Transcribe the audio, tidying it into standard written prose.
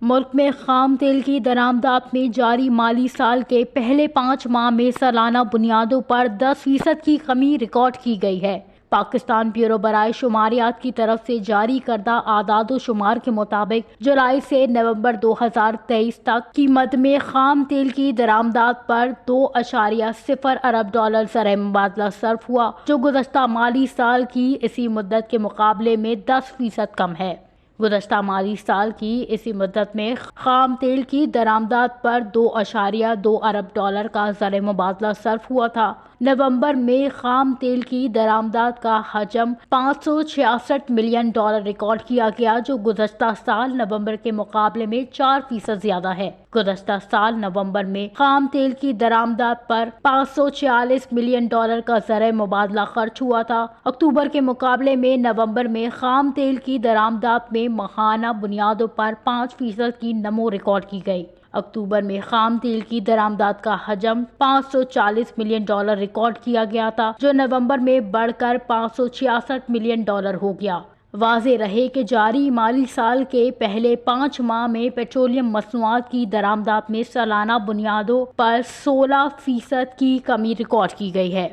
ملک میں خام تیل کی درآمدات میں جاری مالی سال کے پہلے 5 ماہ میں سالانہ بنیادوں پر 10% کی کمی ریکارڈ کی گئی ہے۔ پاکستان بیورو برائے شماریات کی طرف سے جاری کردہ اعداد و شمار کے مطابق جولائی سے نومبر 2023 تک کی مد میں خام تیل کی درآمدات پر 2.0 ارب ڈالر زرعی مبادلہ صرف ہوا، جو گزشتہ مالی سال کی اسی مدت کے مقابلے میں 10% کم ہے۔ گزشتہ مالی سال کی اسی مدت میں خام تیل کی درآمدات پر 2.2 ارب ڈالر کا زرعی مبادلہ صرف ہوا تھا۔ نومبر میں خام تیل کی درآمدات کا حجم 566 ملین ڈالر ریکارڈ کیا گیا، جو گزشتہ سال نومبر کے مقابلے میں 4% زیادہ ہے۔ گزشتہ سال نومبر میں خام تیل کی درآمدات پر 546 ملین ڈالر کا زرعی مبادلہ خرچ ہوا تھا۔ اکتوبر کے مقابلے میں نومبر میں خام تیل کی درآمدات میں ماہانہ بنیادوں پر 5% کی نمو ریکارڈ کی گئی۔ اکتوبر میں خام تیل کی درآمدات کا حجم 540 ملین ڈالر ریکارڈ کیا گیا تھا، جو نومبر میں بڑھ کر 566 ملین ڈالر ہو گیا۔ واضح رہے کہ جاری مالی سال کے پہلے 5 ماہ میں پیٹرولیم مصنوعات کی درآمدات میں سالانہ بنیادوں پر 16% کی کمی ریکارڈ کی گئی ہے۔